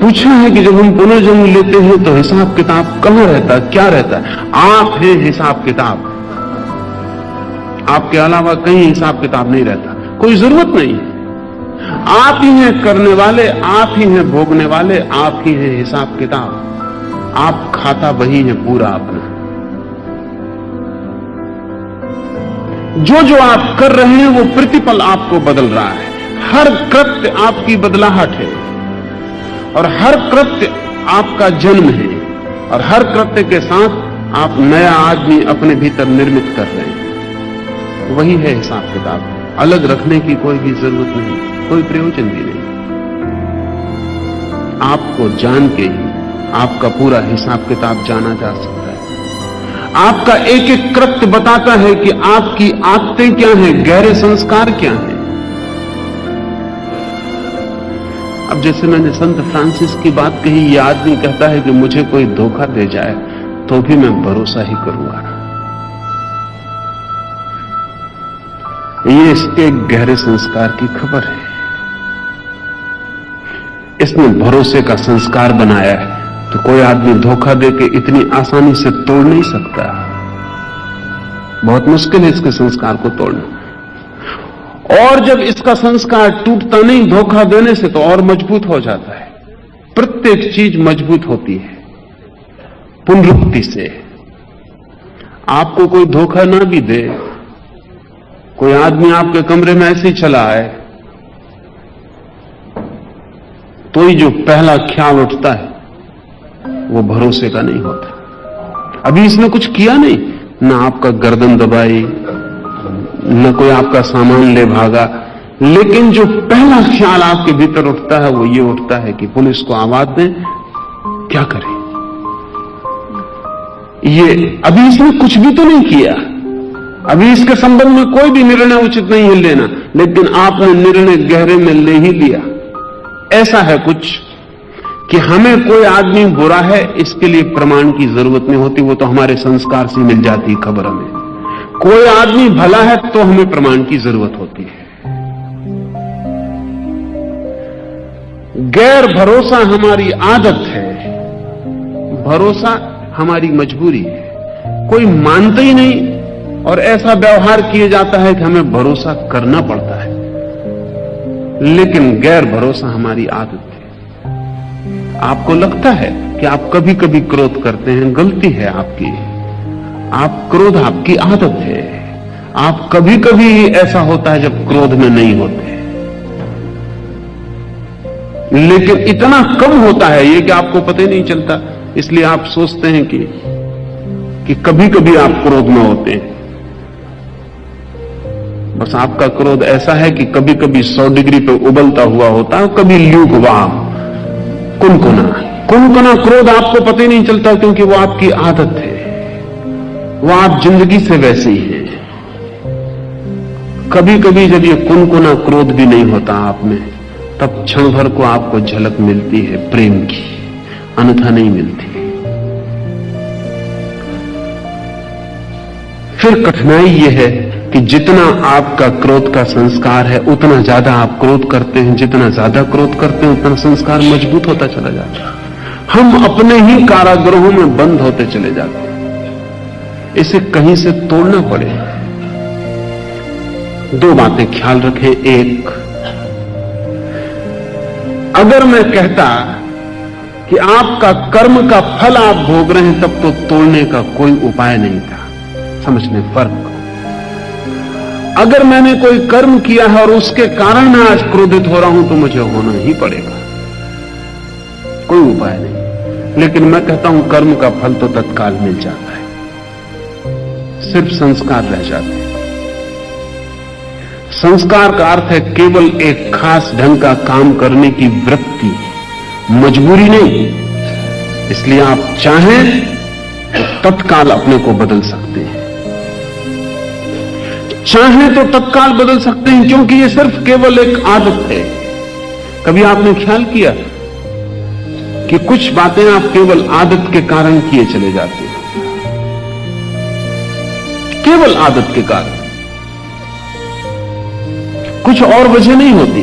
पूछा है कि जब हम पुनर्जन्म लेते हैं तो हिसाब किताब कहां रहता है, क्या रहता है? आप हैं हिसाब किताब, आपके अलावा कहीं हिसाब किताब नहीं रहता, कोई जरूरत नहीं। आप ही हैं करने वाले, आप ही हैं भोगने वाले, आप ही हैं हिसाब किताब। आप खाता वही है पूरा अपना। जो जो आप कर रहे हैं वो प्रतिपल आपको बदल रहा है। हर कृत्य आपकी बदलाहट है और हर कृत्य आपका जन्म है और हर कृत्य के साथ आप नया आदमी अपने भीतर निर्मित कर रहे हैं। वही है हिसाब किताब। अलग रखने की कोई भी जरूरत नहीं, कोई प्रयोजन भी नहीं। आपको जान के ही आपका पूरा हिसाब किताब जाना जा सकता है। आपका एक एक कृत्य बताता है कि आपकी आदतें क्या हैं, गहरे संस्कार क्या हैं। अब जैसे मैंने संत फ्रांसिस की बात कही, यह आदमी कहता है कि मुझे कोई धोखा दे जाए तो भी मैं भरोसा ही करूंगा। ये इसके गहरे संस्कार की खबर है। इसने भरोसे का संस्कार बनाया है, तो कोई आदमी धोखा देके इतनी आसानी से तोड़ नहीं सकता। बहुत मुश्किल है इसके संस्कार को तोड़ना। और जब इसका संस्कार टूटता नहीं धोखा देने से, तो और मजबूत हो जाता है। प्रत्येक चीज मजबूत होती है पुनरुक्ति से। आपको कोई धोखा ना भी दे, कोई आदमी आपके कमरे में ऐसे ही चला आए, तो ही जो पहला ख्याल उठता है वो भरोसे का नहीं होता। अभी इसने कुछ किया नहीं, ना आपका गर्दन दबाई, न कोई आपका सामान ले भागा, लेकिन जो पहला ख्याल आपके भीतर उठता है वो ये उठता है कि पुलिस को आवाज दें, क्या करें। ये अभी इसने कुछ भी तो नहीं किया, अभी इसके संबंध में कोई भी निर्णय उचित नहीं है लेना, लेकिन आपने निर्णय गहरे में ले ही लिया। ऐसा है कुछ कि हमें कोई आदमी बुरा है इसके लिए प्रमाण की जरूरत नहीं होती, वो तो हमारे संस्कार से मिल जाती है खबर हमें। कोई आदमी भला है तो हमें प्रमाण की जरूरत होती है। गैर भरोसा हमारी आदत है, भरोसा हमारी मजबूरी है। कोई मानता ही नहीं और ऐसा व्यवहार किया जाता है कि हमें भरोसा करना पड़ता है, लेकिन गैर भरोसा हमारी आदत है। आपको लगता है कि आप कभी कभी क्रोध करते हैं, गलती है आपकी। आप क्रोध आपकी आदत है। आप कभी कभी ऐसा होता है जब क्रोध में नहीं होते, लेकिन इतना कम होता है ये कि आपको पता ही नहीं चलता। इसलिए आप सोचते हैं कि कभी कभी आप क्रोध में होते हैं। बस आपका क्रोध ऐसा है कि कभी कभी 100 डिग्री पे उबलता हुआ होता है, कभी ल्यूकवार्म, कुनकुना क्रोध आपको पता ही नहीं चलता, क्योंकि वो आपकी आदत है, वो आप जिंदगी से वैसे ही है। कभी कभी जब ये कुनकुना क्रोध भी नहीं होता आप में, तब क्षण भर को आपको झलक मिलती है प्रेम की, अन्यथा नहीं मिलती। फिर कठिनाई यह है कि जितना आपका क्रोध का संस्कार है उतना ज्यादा आप क्रोध करते हैं, जितना ज्यादा क्रोध करते हैं उतना संस्कार मजबूत होता चला जाता है। हम अपने ही कारागृहों में बंद होते चले जाते हैं। इसे कहीं से तोड़ना पड़े। दो बातें ख्याल रखें। एक, अगर मैं कहता कि आपका कर्म का फल आप भोग रहे हैं, तब तो तोड़ने का कोई उपाय नहीं था। समझने फर्क। अगर मैंने कोई कर्म किया है और उसके कारण मैं आज क्रोधित हो रहा हूं, तो मुझे होना ही पड़ेगा, कोई उपाय नहीं। लेकिन मैं कहता हूं कर्म का फल तो तत्काल मिल जाता है, सिर्फ संस्कार रह जाते हैं। संस्कार का अर्थ है केवल एक खास ढंग का काम करने की वृत्ति, मजबूरी नहीं। इसलिए आप चाहें तो तत्काल अपने को बदल सकते हैं, चाहें तो तत्काल बदल सकते हैं, क्योंकि ये सिर्फ केवल एक आदत है। कभी आपने ख्याल किया कि कुछ बातें आप केवल आदत के कारण किए चले जाते हैं, केवल आदत के कारण, कुछ और वजह नहीं होती।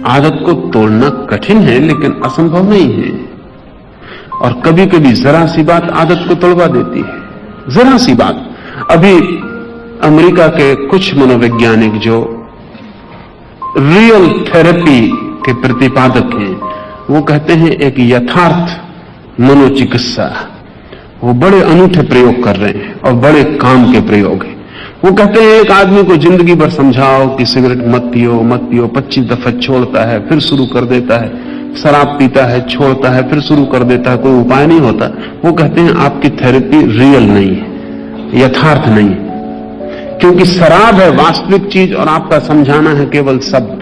आदत को तोड़ना कठिन है लेकिन असंभव नहीं है। और कभी कभी जरा सी बात आदत को तोड़वा देती है, जरा सी बात। अभी अमेरिका के कुछ मनोवैज्ञानिक जो रियल थेरेपी के प्रतिपादक हैं, वो कहते हैं एक यथार्थ मनोचिकित्सा, वो बड़े अनूठे प्रयोग कर रहे हैं और बड़े काम के प्रयोग हैं। वो कहते हैं एक आदमी को जिंदगी भर समझाओ कि सिगरेट मत पियो मत पियो, 25 दफा छोड़ता है फिर शुरू कर देता है, शराब पीता है छोड़ता है फिर शुरू कर देता है, कोई उपाय नहीं होता। वो कहते हैं आपकी थेरेपी रियल नहीं है, यथार्थ नहीं है, क्योंकि शराब है वास्तविक चीज और आपका समझाना है केवल शब्द।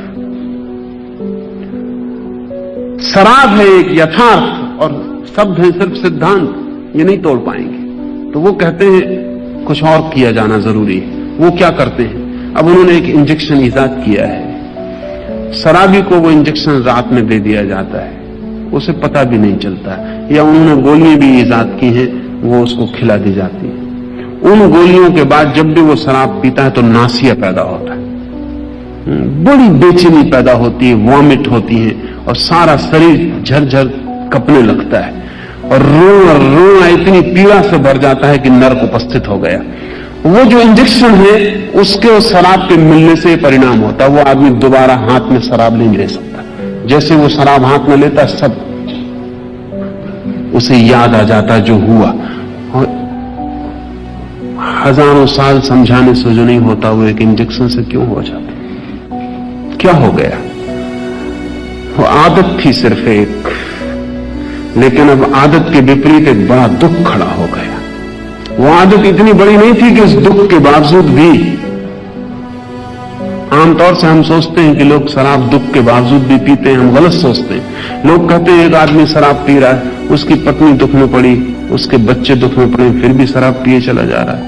शराब है एक यथार्थ और शब्द है सिर्फ सिद्धांत, ये नहीं तोड़ पाएंगे। तो वो कहते हैं कुछ और किया जाना जरूरी है। वो क्या करते हैं, अब उन्होंने एक इंजेक्शन इजाद किया है। शराबी को वो इंजेक्शन रात में दे दिया जाता है, उसे पता भी नहीं चलता, या उन्होंने गोलियां भी इजाद की हैं, वो उसको खिला दी जाती है। उन गोलियों के बाद जब भी वो शराब पीता है तो नासिया पैदा होता है, बड़ी बेचैनी पैदा होती है, वॉमिट होती है और सारा शरीर झरझर कपने लगता है और रोना इतनी पीड़ा से भर जाता है कि नर्क उपस्थित हो गया। वो जो इंजेक्शन है उसके उस शराब के मिलने से परिणाम होता है, वो आदमी दोबारा हाथ में शराब नहीं ले सकता। जैसे वो शराब हाथ में लेता सब उसे याद आ जाता जो हुआ, और हजारों साल समझाने से जो नहीं होता वो एक इंजेक्शन से क्यों हो जाता। क्या हो गया, वो आदत थी सिर्फ एक, लेकिन अब आदत के विपरीत एक बड़ा दुख खड़ा हो गया। वो आदत इतनी बड़ी नहीं थी कि उस दुख के बावजूद भी, आमतौर से हम सोचते हैं कि लोग शराब दुख के बावजूद भी पीते हैं, हम गलत सोचते हैं। लोग कहते हैं एक आदमी शराब पी रहा है, उसकी पत्नी दुख में पड़ी, उसके बच्चे दुख में पड़े, फिर भी शराब पिए चला जा रहा है,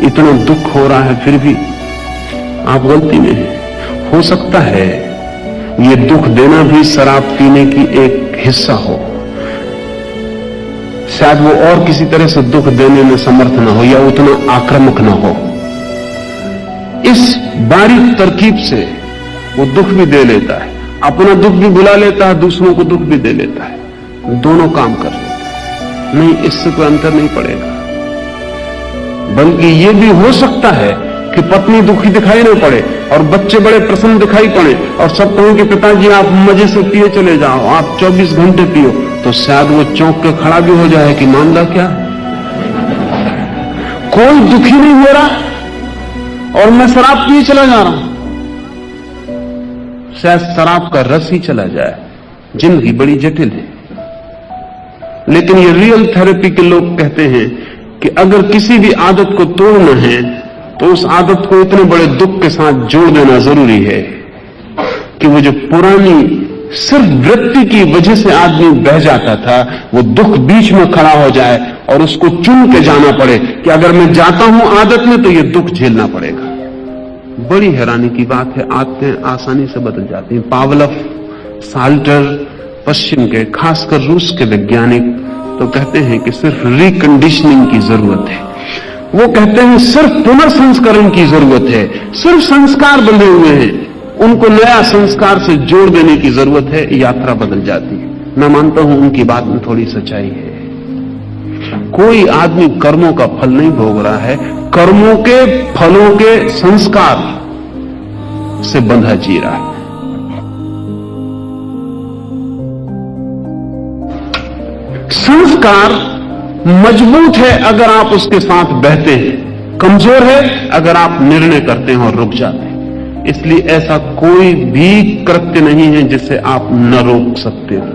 इतना दुख हो रहा है फिर भी। आप गलती में हैं। हो सकता है ये दुख देना भी शराब पीने की एक हिस्सा हो, शायद वो और किसी तरह से दुख देने में समर्थ ना हो या उतना आक्रामक ना हो। इस बारीक तरकीब से वो दुख भी दे लेता है, अपना दुख भी बुला लेता है, दूसरों को दुख भी दे लेता है, दोनों काम कर लेता है। नहीं, इससे कोई अंतर नहीं पड़ेगा। बल्कि ये भी हो सकता है कि पत्नी दुखी दिखाई न पड़े और बच्चे बड़े प्रसन्न दिखाई पड़े और सब कहें कि पिताजी आप मजे से पिए चले जाओ, आप 24 घंटे पियो, तो शायद वो चौंक के खड़ा भी हो जाए कि मामला क्या, कोई दुखी नहीं हो रहा और मैं शराब पिए चला जा रहा हूं। शायद शराब का रस ही चला जाए। जिंदगी बड़ी जटिल है। लेकिन ये रियल थेरेपी के लोग कहते हैं कि अगर किसी भी आदत को तोड़ना है तो उस आदत को इतने बड़े दुख के साथ जोड़ देना जरूरी है कि वो जो पुरानी सिर्फ वृत्ति की वजह से आदमी बह जाता था, वो दुख बीच में खड़ा हो जाए और उसको चुन के जाना पड़े कि अगर मैं जाता हूं आदत में तो ये दुख झेलना पड़ेगा। बड़ी हैरानी की बात है, आदतें आसानी से बदल जाती हैं। पावलव, साल्टर, पश्चिम के खासकर रूस के वैज्ञानिक तो कहते हैं कि सिर्फ रिकंडीशनिंग की जरूरत है। वो कहते हैं सिर्फ पुनर्संस्करण की जरूरत है, सिर्फ संस्कार बंधे हुए हैं, उनको नया संस्कार से जोड़ देने की जरूरत है, यात्रा बदल जाती है। मैं मानता हूं उनकी बात में थोड़ी सच्चाई है। कोई आदमी कर्मों का फल नहीं भोग रहा है, कर्मों के फलों के संस्कार से बंधा जी रहा है। संस्कार मजबूत है अगर आप उसके साथ बहते हैं, कमजोर है अगर आप निर्णय करते हैं और रुक जाते हैं। इसलिए ऐसा कोई भी कृत्य नहीं है जिसे आप न रोक सकते हो,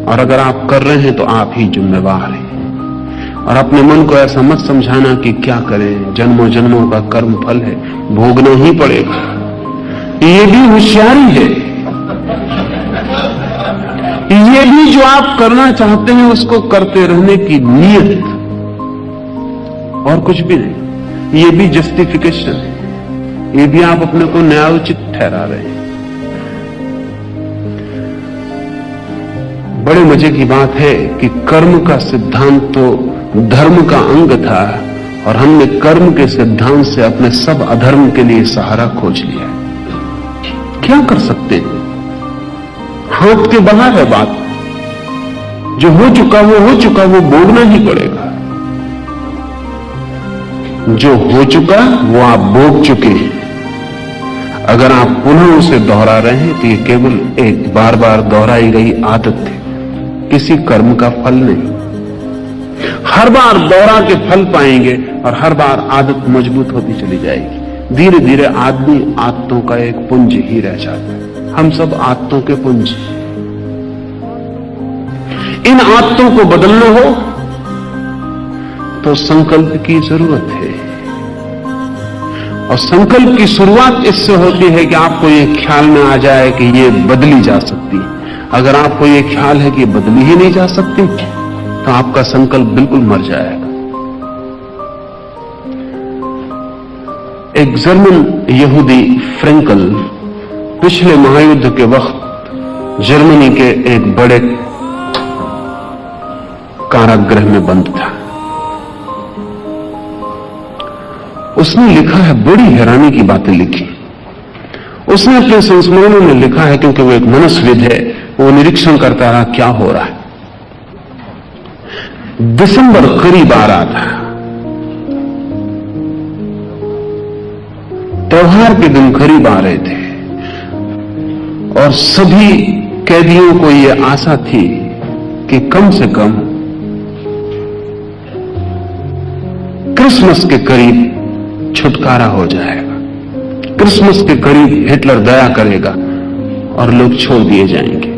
और अगर आप कर रहे हैं तो आप ही जिम्मेवार हैं। और अपने मन को ऐसा मत समझाना कि क्या करें, जन्मों जन्मों का कर्म फल है, भोगना ही पड़ेगा। ये भी होशियारी है। ये भी जो आप करना चाहते हैं उसको करते रहने की नीयत, और कुछ भी नहीं। ये भी जस्टिफिकेशन है, ये भी आप अपने को न्यायोचित ठहरा रहे हैं। बड़े मजे की बात है कि कर्म का सिद्धांत तो धर्म का अंग था और हमने कर्म के सिद्धांत से अपने सब अधर्म के लिए सहारा खोज लिया। क्या कर सकते हैं? हाथ के बाहर है बात। जो हो चुका, वो भोगना ही पड़ेगा। जो हो चुका वो आप भोग चुके हैं। अगर आप पुनः उसे दोहरा रहे हैं तो ये केवल एक बार बार दोहराई गई आदत है, किसी कर्म का फल नहीं। हर बार दोहरा के फल पाएंगे और हर बार आदत मजबूत होती चली जाएगी। धीरे धीरे आदमी आदतों का एक पुंज ही रह जाता है। हम सब आदतों के पुंज। इन आदतों को बदलना हो तो संकल्प की जरूरत है। और संकल्प की शुरुआत इससे होती है कि आपको ये ख्याल में आ जाए कि ये बदली जा सकती है। अगर आपको ये ख्याल है कि बदली ही नहीं जा सकती तो आपका संकल्प बिल्कुल मर जाएगा। एक जर्मन यहूदी फ्रेंकल पिछले महायुद्ध के वक्त जर्मनी के एक बड़े कारागृह में बंद था। उसने लिखा है, बड़ी हैरानी की बातें लिखी। उसने अपने संस्मरणों में लिखा है, क्योंकि वो एक मनस्विद है, वो निरीक्षण करता रहा क्या हो रहा है। दिसंबर करीब आ रहा था, त्योहार के दिन करीब आ रहे थे और सभी कैदियों को यह आशा थी कि कम से कम क्रिसमस के करीब छुटकारा हो जाएगा। क्रिसमस के करीब हिटलर दया करेगा और लोग छोड़ दिए जाएंगे।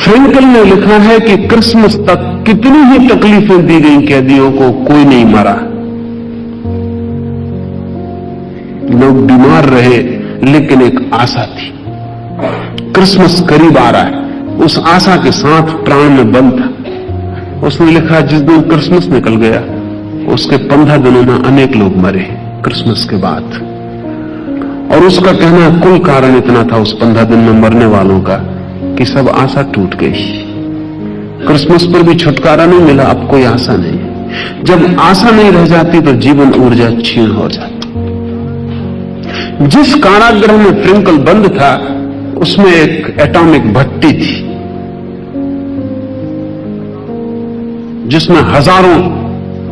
फ्रेंकल ने लिखा है कि क्रिसमस तक कितनी ही तकलीफें दी गई कैदियों को, कोई नहीं मरा। लोग बीमार रहे, लेकिन एक आशा थी। क्रिसमस करीब आ रहा है, उस आशा के साथ प्राण में बल था। उसने लिखा, जिस दिन क्रिसमस निकल गया उसके 15 दिनों में अनेक लोग मरे क्रिसमस के बाद। और उसका कहना कुल कारण इतना था उस 15 दिन में मरने वालों का कि सब आशा टूट गई। क्रिसमस पर भी छुटकारा नहीं मिला, अब कोई आशा नहीं। जब आशा नहीं रह जाती तो जीवन ऊर्जा क्षीण हो जाती। जिस कारागृह में फ्रेंकल बंद था उसमें एक एटॉमिक भट्टी थी जिसमें हजारों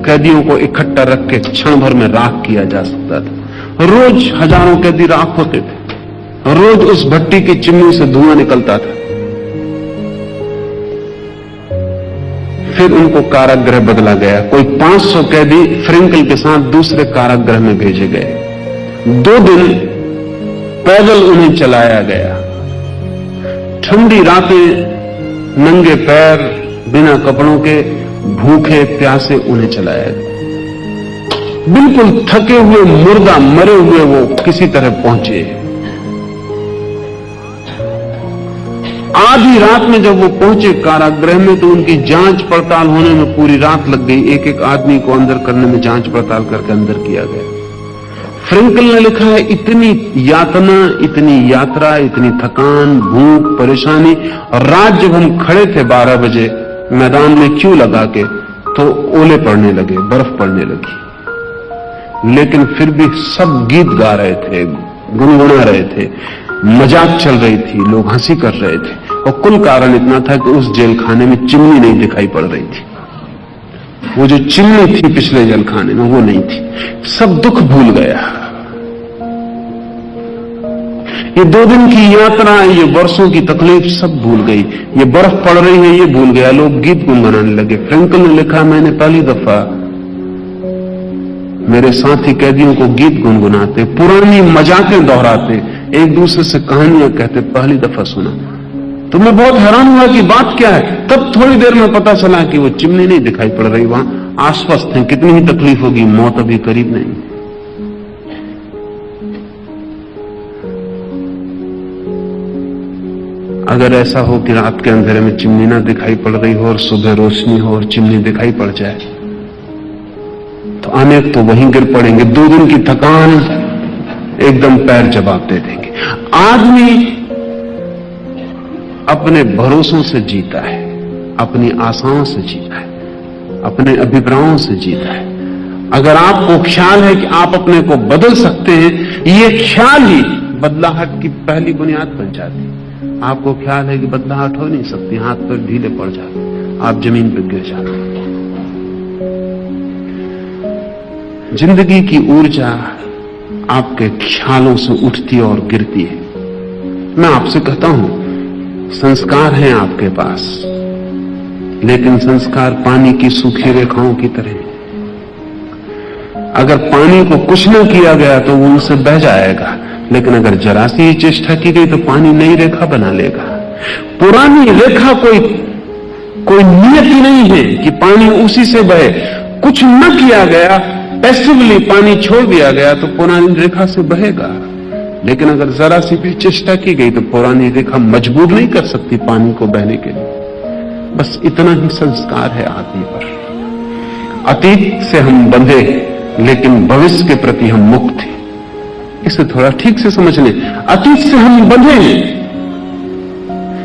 कैदियों को इकट्ठा रख के क्षण भर में राख किया जा सकता था। रोज हजारों कैदी राख होते थे। रोज उस भट्टी की चिमनी से धुआं निकलता था। फिर उनको कारागृह बदला गया। कोई 500 कैदी फ्रेंकल के साथ दूसरे कारागृह में भेजे गए। 2 दिन पैदल उन्हें चलाया गया। ठंडी रातें, नंगे पैर, बिना कपड़ों के, भूखे प्यासे उन्हें चलाया गया। बिल्कुल थके हुए, मुर्दा, मरे हुए वो किसी तरह पहुंचे। आधी रात में जब वो पहुंचे कारागृह में तो उनकी जांच पड़ताल होने में पूरी रात लग गई। एक एक आदमी को अंदर करने में जांच पड़ताल करके अंदर किया गया। फ्रेंकल ने लिखा है, इतनी यातना, इतनी यात्रा, इतनी थकान, भूख, परेशानी, और रात जब हम खड़े थे 12 बजे मैदान में क्यों लगा के, तो ओले पड़ने लगे, बर्फ पड़ने लगी। लेकिन फिर भी सब गीत गा रहे थे, गुनगुना रहे थे, मजाक चल रही थी, लोग हंसी कर रहे थे। और कुल कारण इतना था कि उस जेल खाने में चिमनी नहीं दिखाई पड़ रही थी। वो जो चिमनी थी पिछले जेल खाने में वो नहीं थी। सब दुख भूल गया। ये 2 दिन की यात्रा, ये वर्षों की तकलीफ सब भूल गई। ये बर्फ पड़ रही है ये भूल गया। लोग गीत गुनगुनाने लगे। फ्रेंकल ने लिखा, मैंने पहली दफा मेरे साथी कैदियों को गीत गुनगुनाते, पुरानी मजाकें दोहराते, एक दूसरे से कहानियां कहते पहली दफा सुना। तो मैं बहुत हैरान हुआ कि बात क्या है। तब थोड़ी देर में पता चला कि वो चिमनी नहीं दिखाई पड़ रही, वहां आश्वस्त हैं, कितनी ही तकलीफ होगी, मौत अभी करीब नहीं। अगर ऐसा हो कि रात के अंधेरे में चिमनी ना दिखाई पड़ रही हो और सुबह रोशनी हो और चिमनी दिखाई पड़ जाए तो अनेक तो वहीं गिर पड़ेंगे। 2 दिन की थकान एकदम पैर जवाब दे देंगे। आदमी अपने भरोसों से जीता है, अपनी आशाओं से जीता है, अपने अभिप्रायों से जीता है। अगर आपको ख्याल है कि आप अपने को बदल सकते हैं, ये ख्याल ही बदलाहट की पहली बुनियाद बन जाती। आपको ख्याल है कि बदलाहट हो नहीं सकती, हाथ पर ढीले पड़ जाते, आप जमीन पर गिर जाते। जिंदगी की ऊर्जा आपके ख्यालों से उठती और गिरती है। मैं आपसे कहता हूं, संस्कार हैं आपके पास, लेकिन संस्कार पानी की सूखी रेखाओं की तरह हैं। अगर पानी को कुछ न किया गया तो वो उनसे बह जाएगा, लेकिन अगर जरा सी ही चेष्टा की गई तो पानी नई रेखा बना लेगा। पुरानी रेखा कोई नियति नहीं है कि पानी उसी से बहे। कुछ न किया गया, पैसिवली पानी छोड़ दिया गया तो पुरानी रेखा से बहेगा, लेकिन अगर जरा सी भी चेष्टा की गई तो पुरानी रेखा मजबूर नहीं कर सकती पानी को बहने के लिए। बस इतना ही संस्कार है आदमी पर। अतीत से हम बंधे, लेकिन भविष्य के प्रति हम मुक्त हैं। इसे थोड़ा ठीक से समझ लें। अतीत से हम बंधे हैं,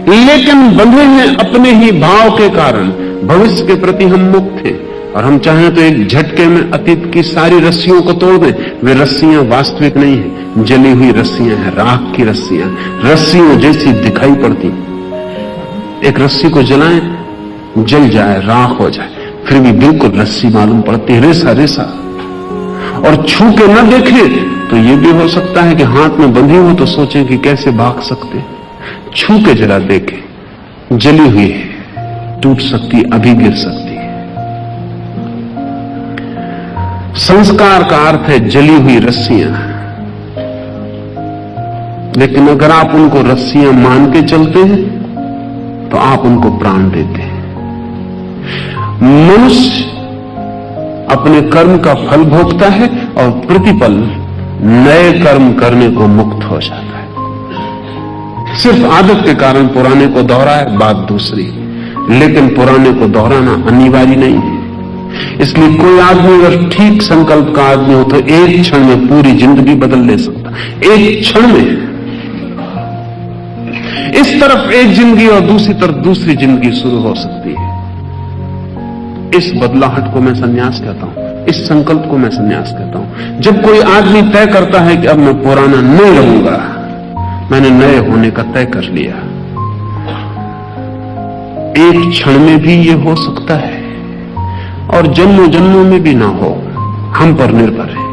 लेकिन बंधे हैं अपने ही भाव के कारण। भविष्य के प्रति हम मुक्त हैं, और हम चाहें तो एक झटके में अतीत की सारी रस्सियों को तोड़ दें। वे रस्सियां वास्तविक नहीं है, जली हुई रस्सियां हैं, राख की रस्सियां, रस्सियों जैसी दिखाई पड़ती। एक रस्सी को जलाएं, जल जाए, राख हो जाए, फिर भी बिल्कुल रस्सी मालूम पड़ती है, रेसा रेसा। और छू के न देखें तो यह भी हो सकता है कि हाथ में बंधी हो तो सोचें कि कैसे भाग सकते। छू के जरा देखें, जली हुई है, टूट सकती, अभी गिर सकती है। संस्कार का अर्थ है जली हुई रस्सियां, लेकिन अगर आप उनको रस्सियां मान के चलते हैं तो आप उनको प्राण देते हैं। मनुष्य अपने कर्म का फल भोगता है और प्रतिपल नए कर्म करने को मुक्त हो जाता है। सिर्फ आदत के कारण पुराने को दोहराए, बात दूसरी, लेकिन पुराने को दोहराना अनिवार्य नहीं है। इसलिए कोई आदमी अगर ठीक संकल्प का आदमी हो तो एक क्षण में पूरी जिंदगी बदल ले सकता, एक क्षण में। इस तरफ एक जिंदगी और दूसरी तरफ दूसरी जिंदगी शुरू हो सकती है। इस बदलाहट को मैं संन्यास कहता हूं, इस संकल्प को मैं संन्यास कहता हूं। जब कोई आदमी तय करता है कि अब मैं पुराना नहीं रहूंगा, मैंने नए होने का तय कर लिया। एक क्षण में भी ये हो सकता है और जन्मों जन्मों में भी ना हो, हम पर निर्भर है।